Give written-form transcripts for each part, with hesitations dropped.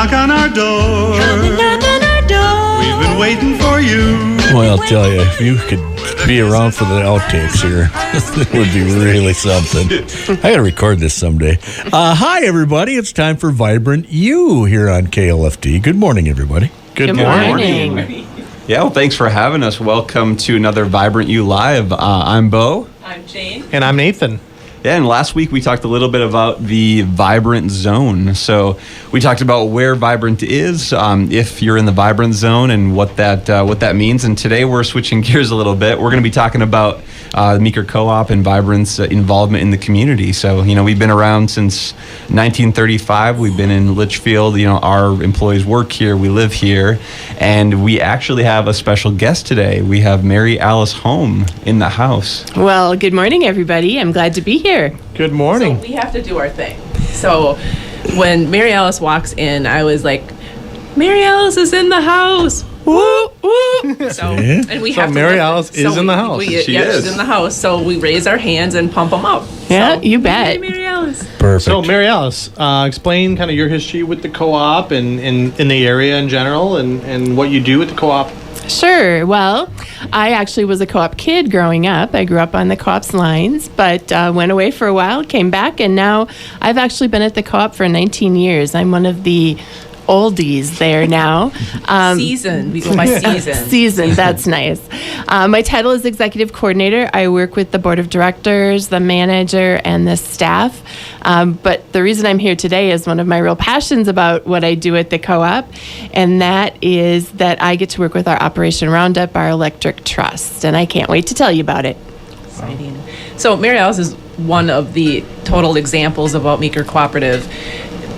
knock on our door. We've been waiting for you. Well, I'll tell you, if you could be around for the outtakes here, it would be really something. I got to record this someday. Hi, everybody. It's time for Vibrant You here on KLFD. Good morning, everybody. Good morning. Yeah, well, thanks for having us. Welcome to another Vibrant You Live. I'm Bo. I'm Jane. And I'm Nathan. Yeah, and last week we talked a little bit about the Vibrant Zone. So we talked about where Vibrant is, if you're in the Vibrant Zone, and what that means. And today we're switching gears a little bit. We're going to be talking about the Meeker Co-op and Vibrant's involvement in the community. So, we've been around since 1935. We've been in Litchfield. Our employees work here. We live here. And we actually have a special guest today. We have Mary Alice Holm in the house. Well, good morning, everybody. I'm glad to be here. Good morning. So we have to do our thing. So when Mary Alice walks in, I was like, Mary Alice is in the house. Woo, woo. So, and we have Mary Alice is in the house. She is. She's in the house. So we raise our hands and pump them up. Yeah, so, you bet. Mary Alice. Perfect. So, Mary Alice, explain kind of your history with the co-op and in the area in general and what you do with the co-op. Sure. Well, I actually was a co-op kid growing up. I grew up on the co-op's lines, but went away for a while, came back, and now I've actually been at the co-op for 19 years. I'm one of the oldies there now. Seasoned. We go by season. Seasoned. That's nice. My title is Executive Coordinator. I work with the Board of Directors, the manager, and the staff. But the reason I'm here today is one of my real passions about what I do at the co-op, and that is that I get to work with our Operation Roundup, our electric trust, and I can't wait to tell you about it. Exciting. So Mary Alice is one of the total examples about Meeker Cooperative.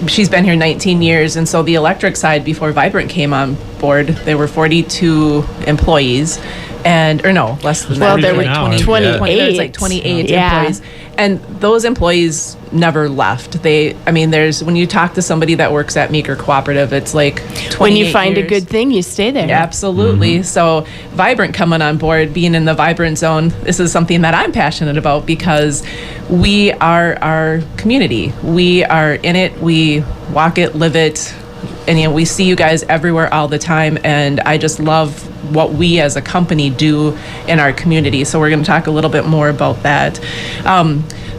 She's been here 19 years, and so the electric side, before Vibrant came on board, there were 42 employees, less than that. Well, there were 28. There's like 28 employees, and those employees never left. There's when you talk to somebody that works at Meeker Cooperative, it's like 28 when you find years. a good thing, you stay there. Yeah, absolutely. Mm-hmm. So Vibrant coming on board, being in the Vibrant Zone, this is something that I'm passionate about because we are our community. We are in it. We walk it, live it. And we see you guys everywhere all the time, and I just love what we as a company do in our community. So we're going to talk a little bit more about that.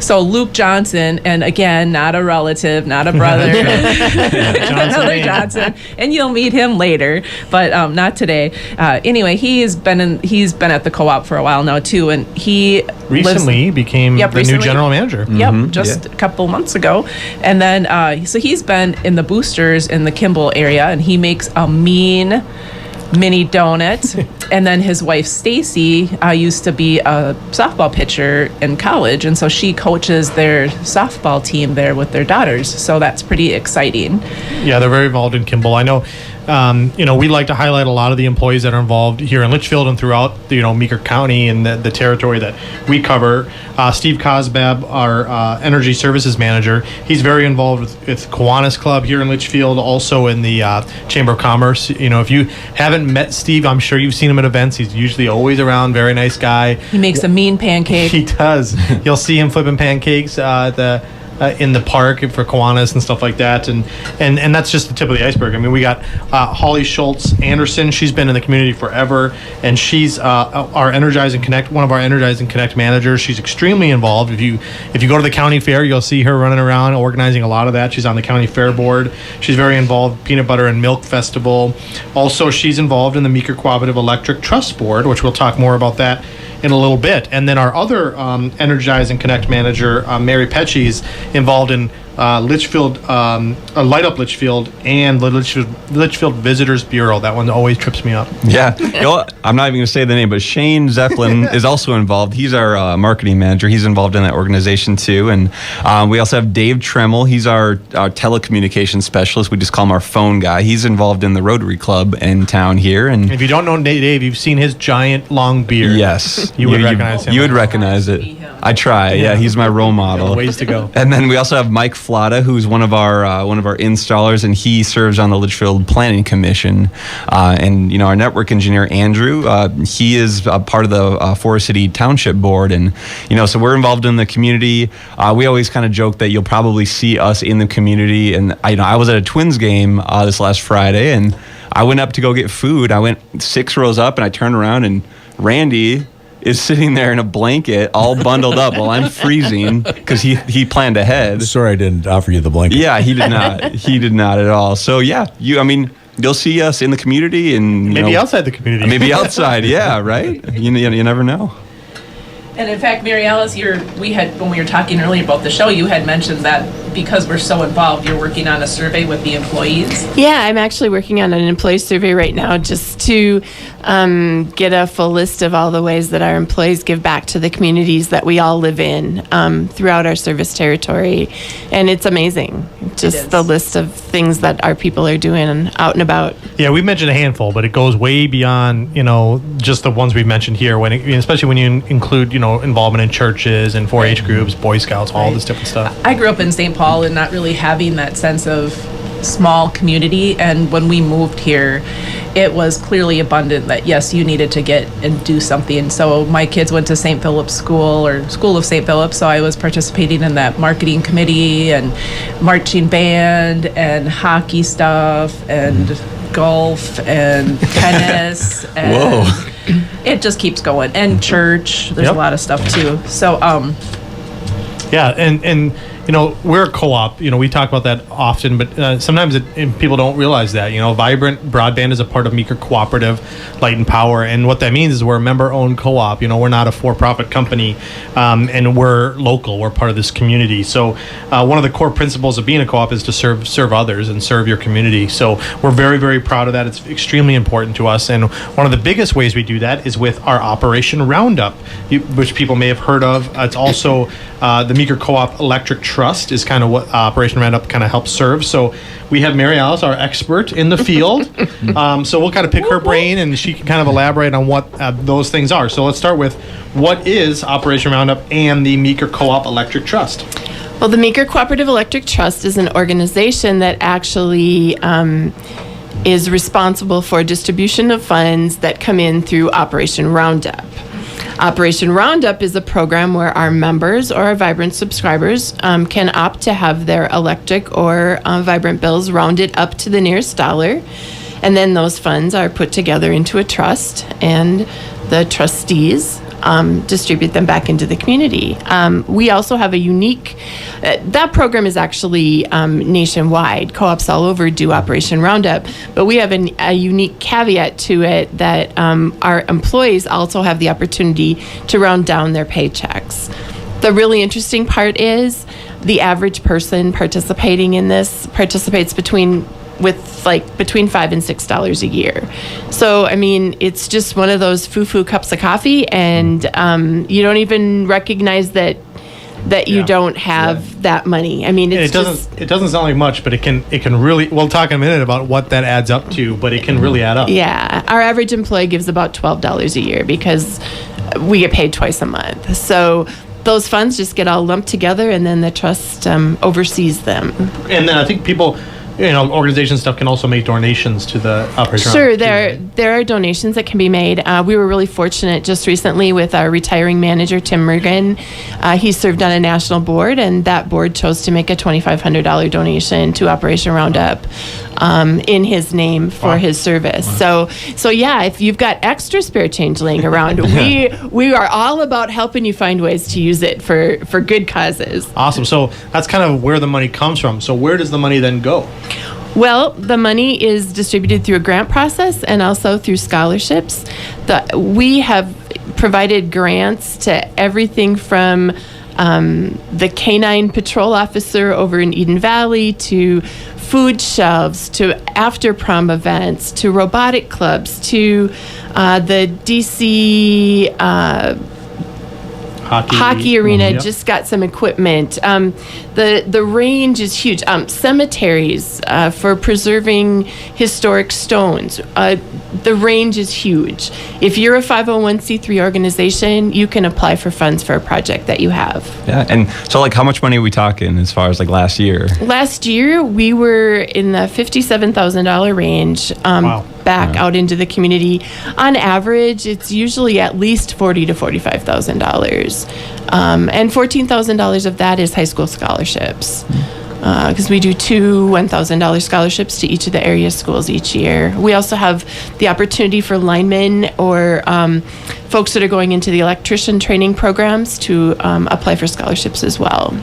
So Luke Johnson, and again, not a relative, not a brother, another Johnson, and you'll meet him later, but not today. Anyway, he's been at the co-op for a while now too, and he recently became the new general manager. Yep, just a couple months ago, and then so he's been in the boosters in the Kimball area, and he makes a mean mini donut. And then his wife Stacy used to be a softball pitcher in college, and so she coaches their softball team there with their daughters, so that's pretty exciting. Yeah, they're very involved in Kimball. I know we like to highlight a lot of the employees that are involved here in Litchfield and throughout Meeker County and the territory that we cover. Steve Cosbab, our energy services manager, he's very involved with Kiwanis Club here in Litchfield, also in the Chamber of Commerce. If you haven't met Steve, I'm sure you've seen him at events. He's usually always around. Very nice guy. He makes a mean pancake. He does. You'll see him flipping pancakes in the park for Kiwanis and stuff like that, and that's just the tip of the iceberg. I mean, we got Holly Schultz Anderson. She's been in the community forever, and she's our Energize and Connect, one of our Energize and Connect managers. She's extremely involved. If you go to the county fair, you'll see her running around organizing a lot of that. She's on the county fair board. She's very involved. Peanut Butter and Milk Festival. Also, she's involved in the Meeker Cooperative Electric Trust Board, which we'll talk more about that in a little bit. And then our other Energize and Connect manager, Mary Petchy, is involved in Litchfield, Light Up Litchfield, and the Litchfield Visitors Bureau. That one always trips me up. Yeah. I'm not even going to say the name, but Shane Zeppelin is also involved. He's our marketing manager. He's involved in that organization too. And we also have Dave Tremmel. He's our telecommunications specialist. We just call him our phone guy. He's involved in the Rotary Club in town here. And if you don't know Dave, you've seen his giant long beard. Yes. You would recognize him. You would recognize it. I try. Yeah, he's my role model. Ways to go. And then we also have Mike Flata, who's one of our installers, and he serves on the Litchfield Planning Commission. And our network engineer Andrew, he is a part of the Forest City Township Board, and so we're involved in the community. We always kind of joke that you'll probably see us in the community. And I was at a Twins game this last Friday, and I went up to go get food. I went 6 rows up, and I turned around, and Randy is sitting there in a blanket, all bundled up while I'm freezing because he planned ahead. Sorry I didn't offer you the blanket. Yeah, he did not. He did not at all. So yeah, you'll see us in the community and maybe outside the community. Maybe outside. Yeah, right. You never know. And in fact, Mary Alice, when we were talking earlier about the show, you had mentioned that because we're so involved, you're working on a survey with the employees. Yeah, I'm actually working on an employee survey right now just to get a full list of all the ways that our employees give back to the communities that we all live in throughout our service territory. And it's amazing, just the list of things that our people are doing out and about. Yeah, we mentioned a handful, but it goes way beyond, just the ones we've mentioned here, especially when you include, involvement in churches and 4-H groups, Boy Scouts, all this different stuff. I grew up in St. Paul and not really having that sense of small community, and when we moved here, it was clearly abundant that yes, you needed to get and do something. So my kids went to St. Philip's School of St. Philip's, so I was participating in that marketing committee and marching band and hockey stuff and golf and tennis and whoa, it just keeps going. And church, there's a lot of stuff too. So yeah, and we're a co-op. We talk about that often, but sometimes people don't realize that. Vibrant Broadband is a part of Meeker Cooperative, Light and Power, and what that means is we're a member-owned co-op. We're not a for-profit company, and we're local. We're part of this community. So one of the core principles of being a co-op is to serve others and serve your community. So we're very, very proud of that. It's extremely important to us, and one of the biggest ways we do that is with our Operation Roundup, which people may have heard of. It's also the Meeker Co-op Electric Trust is kind of what Operation Roundup kind of helps serve. So we have Mary Alice, our expert in the field. So we'll kind of pick her brain, and she can kind of elaborate on what those things are. So let's start with what is Operation Roundup and the Meeker Co-op Electric Trust? Well, the Meeker Cooperative Electric Trust is an organization that actually is responsible for distribution of funds that come in through Operation Roundup. Operation Roundup is a program where our members or our Vibrant subscribers can opt to have their electric or Vibrant bills rounded up to the nearest dollar. And then those funds are put together into a trust, and the trustees distribute them back into the community. We also have a unique, that program is actually nationwide. Co-ops all over do Operation Roundup, but we have a unique caveat to it that our employees also have the opportunity to round down their paychecks. The really interesting part is the average person participating in this participates between $5 and $6 a year. So, it's just one of those foo-foo cups of coffee, and you don't even recognize that you don't have that money. It doesn't sound like much, but it can really, we'll talk in a minute about what that adds up to, but it can really add up. Yeah. Our average employee gives about $12 a year because we get paid twice a month. So those funds just get all lumped together, and then the trust oversees them. And then I think people, organization stuff can also make donations to the Operation. Sure, there are donations that can be made. We were really fortunate just recently with our retiring manager, Tim Mergen. He served on a national board, and that board chose to make a $2,500 donation to Operation Roundup in his name for his service. Wow. So yeah, if you've got extra spare change laying around, we are all about helping you find ways to use it for good causes. Awesome. So that's kind of where the money comes from. So where does the money then go? Well, the money is distributed through a grant process and also through scholarships. We have provided grants to everything from the canine patrol officer over in Eden Valley to food shelves, to after prom events, to robotic clubs, to the DC hockey arena Yep. just got some equipment. The range is huge. Cemeteries for preserving historic stones. The range is huge. If you're a 501c3 organization, you can apply for funds for a project that you have. Yeah, and so like how much money are we talking as far as like last year? Last year, we were in the $57,000 range. Wow. Back out into the community. On average, it's usually at least $40,000 to $45,000, and $14,000 of that is high school scholarships. Because we do 2 $1,000 scholarships to each of the area schools each year. We also have the opportunity for linemen or folks that are going into the electrician training programs to apply for scholarships as well.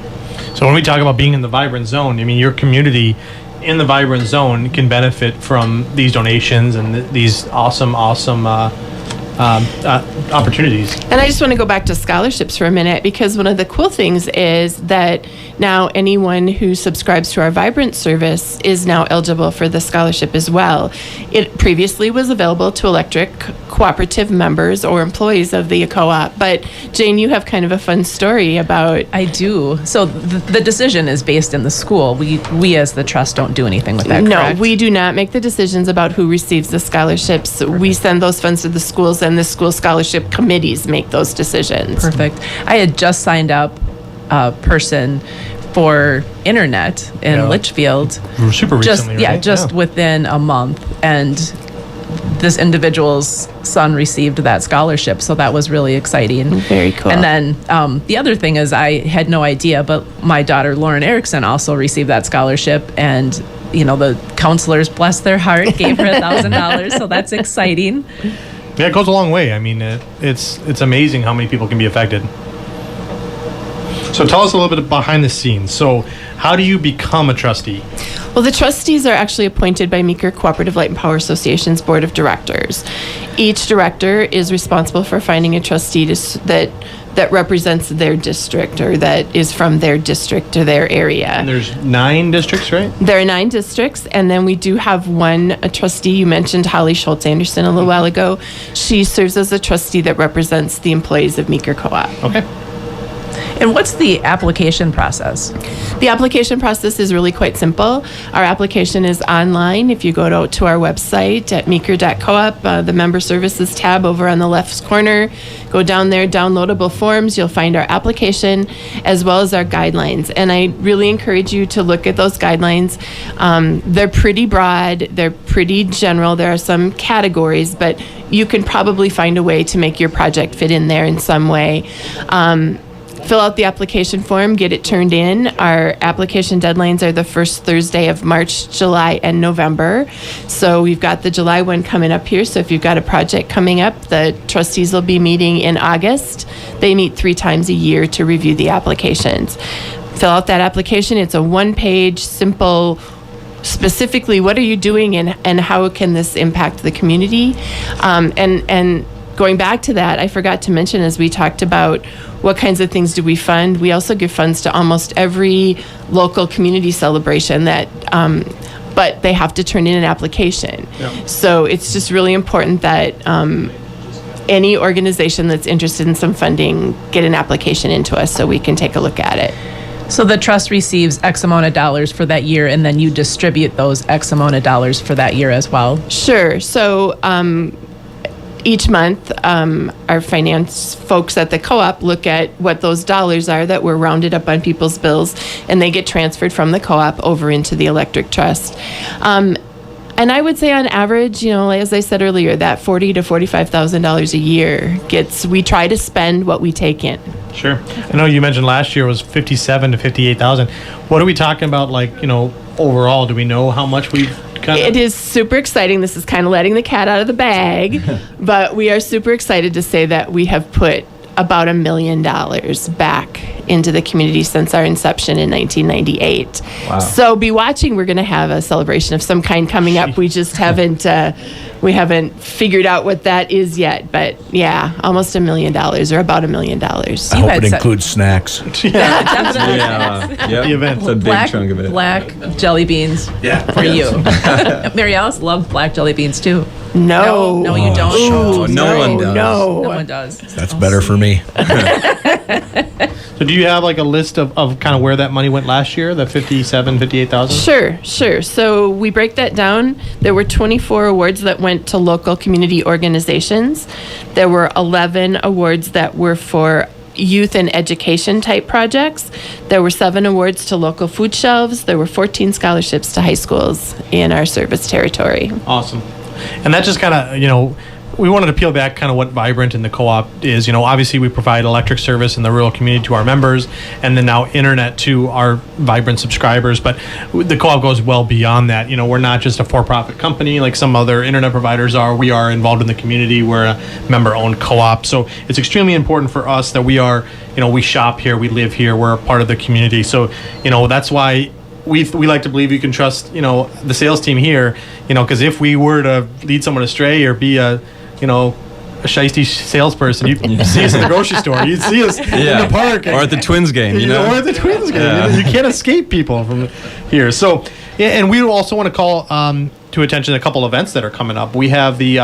So when we talk about being in the vibrant zone, I mean, your community in the vibrant zone can benefit from these donations and these awesome opportunities. And I just want to go back to scholarships for a minute, because one of the cool things is that now anyone who subscribes to our Vibrant service is now eligible for the scholarship as well. It previously was available to electric cooperative members or employees of the co-op. But Jane, you have kind of a fun story about... I do. So the decision is based in the school. We as the trust don't do anything with that, No, correct? we do not make the decisions about who receives the scholarships. We send those funds to the schools, and the school scholarship committees make those decisions. Perfect. I had just signed up a person for internet in Yeah. Litchfield. Super Just recently, right? just within a month, and this individual's son received that scholarship, so that was really exciting. Very cool. And then the other thing is, I had no idea, but my daughter Lauren Erickson also received that scholarship, and the counselors, bless their heart, gave her $1,000, so that's exciting. Yeah, it goes a long way. I mean, it's amazing how many people can be affected. So tell us a little bit behind the scenes. So how do you become a trustee? Well, the trustees are actually appointed by Meeker Cooperative Light and Power Association's Board of Directors. Each director is responsible for finding a trustee that represents their district, or that is from their district or their area. And there's 9 districts, right? There are 9 districts, and then we do have a trustee. You mentioned Holly Schultz Anderson a little while ago. She serves as a trustee that represents the employees of Meeker Co-op. Okay. And what's the application process? The application process is really quite simple. Our application is online. If you go to our website at meeker.coop, the member services tab over on the left corner, go down there, downloadable forms, you'll find our application as well as our guidelines. And I really encourage you to look at those guidelines. They're pretty broad, they're pretty general. There are some categories, but you can probably find a way to make your project fit in there in some way. Fill out the application form, get it turned in. Our application deadlines are the first Thursday of March, July, and November. So we've got the July one coming up here. So if you've got a project coming up, the trustees will be meeting in August. They meet 3 times a year to review the applications. Fill out that application. It's a 1-page, simple, specifically what are you doing and how can this impact the community? And going back to that, I forgot to mention, as we talked about what kinds of things do we fund, we also give funds to almost every local community celebration but they have to turn in an application. Yeah. So it's just really important that any organization that's interested in some funding get an application into us so we can take a look at it. So the trust receives X amount of dollars for that year, and then you distribute those X amount of dollars for that year as well? Sure. So each month, our finance folks at the co-op look at what those dollars are that were rounded up on people's bills, and they get transferred from the co-op over into the electric trust. And I would say on average, as I said earlier, that $40,000 to $45,000 a year we try to spend what we take in. Sure. I know you mentioned last year was $57,000 to $58,000. What are we talking about, overall? Do we know how much we've It is super exciting. This is kind of letting the cat out of the bag, but we are super excited to say that we have put about $1 million back into the community since our inception in 1998. Wow. So be watching. We're going to have a celebration of some kind coming up. We just haven't figured out what that is yet. But yeah, almost $1 million, or about $1 million. I hope had it said- includes snacks. Definitely. The event. It's a big chunk of it. Black jelly beans for you. Mary Alice loved black jelly beans too. No, you don't. Oh, no one does. No one does. That's better for me. So do you have like a list of kind of where that money went last year, the 58,000? Sure. So we break that down. There were 24 awards that went to local community organizations. There were 11 awards that were for youth and education type projects. There were 7 awards to local food shelves. There were 14 scholarships to high schools in our service territory. Awesome. And that just kind of, we wanted to peel back kind of what Vibrant and the co-op is. Obviously we provide electric service in the rural community to our members, and then now internet to our Vibrant subscribers. But the co-op goes well beyond that. We're not just a for-profit company like some other internet providers are. We are involved in the community. We're a member-owned co-op. So it's extremely important for us that we are, we shop here, we live here, we're a part of the community. So, that's why we like to believe you can trust, the sales team here, because if we were to lead someone astray or be a shiesty salesperson, you'd see us in the grocery store, you'd see us in the park, or at the Twins game, or at the Twins game. Yeah. You can't escape people from here. So, and we also want to call to attention a couple events that are coming up. We have the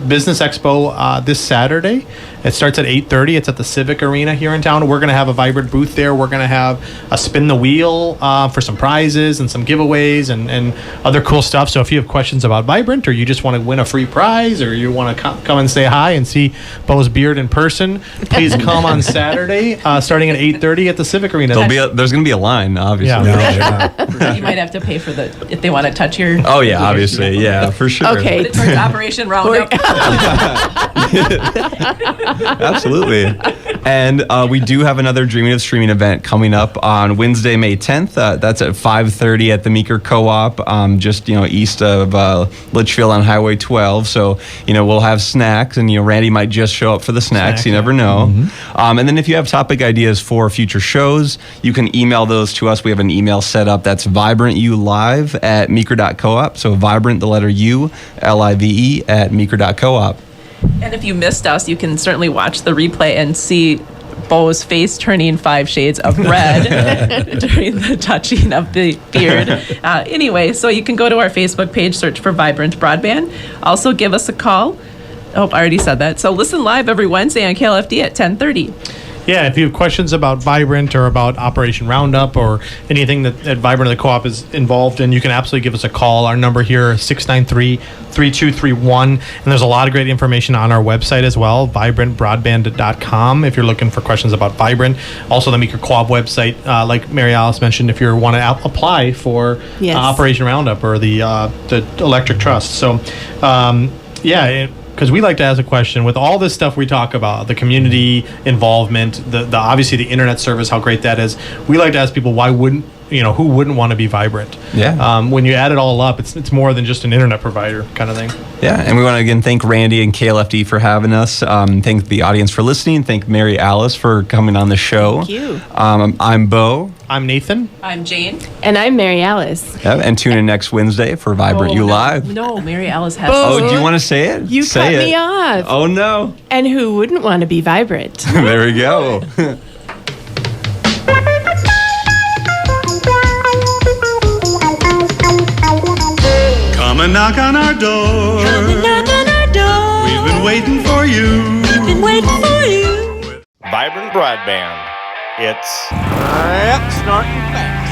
Business Expo this Saturday. It starts at 8:30. It's at the Civic Arena here in town. We're going to have a Vibrant booth there. We're going to have a spin the wheel for some prizes and some giveaways and other cool stuff. So if you have questions about Vibrant, or you just want to win a free prize, or you want to come and say hi and see Bo's beard in person, please come on Saturday starting at 8:30 at the Civic Arena. There's going to be a line, obviously. Yeah. You might have to pay for if they want to touch your. Oh yeah, obviously, yeah, for sure. Okay. Put it towards Operation Roundup. Absolutely. And we do have another Dreaming of Streaming event coming up on Wednesday, May 10th. That's at 5:30 at the Meeker Co-op, just east of Litchfield on Highway 12. So we'll have snacks, and Randy might just show up for the snacks. You never know. Mm-hmm. And then if you have topic ideas for future shows, you can email those to us. We have an email set up. That's vibrantulive@meeker.coop. So vibrant, the letter U, LIVE at meeker.coop. And if you missed us, you can certainly watch the replay and see Bo's face turning 5 shades of red during the touching of the beard. Anyway, so you can go to our Facebook page, search for Vibrant Broadband. Also give us a call. Oh, I already said that. So listen live every Wednesday on KLFD at 10:30. Yeah, if you have questions about Vibrant or about Operation Roundup or anything that Vibrant or the co-op is involved in, you can absolutely give us a call. Our number here is 693-3231. And there's a lot of great information on our website as well, vibrantbroadband.com, if you're looking for questions about Vibrant. Also, the Meeker Co-op website, like Mary Alice mentioned, if you want to apply for Operation Roundup or the Electric Trust. So, because we like to ask a question with all this stuff we talk about, the community involvement, the obviously the internet service, how great that is. We like to ask people, why wouldn't who wouldn't want to be Vibrant? Yeah. When you add it all up, it's more than just an internet provider kind of thing. Yeah, and we want to again thank Randy and KLFD for having us. Thank the audience for listening. Thank Mary Alice for coming on the show. Thank you. I'm Bo. I'm Nathan. I'm Jane. And I'm Mary Alice. Yeah, and tune in next Wednesday for Vibrant You Live. No, Mary Alice has. Bo. Oh, do you want to say it? You say cut it. me off. Oh no. And who wouldn't want to be Vibrant? There we go. Come and knock on our door. We've been waiting for you. Vibrant Broadband. It's snorting fast.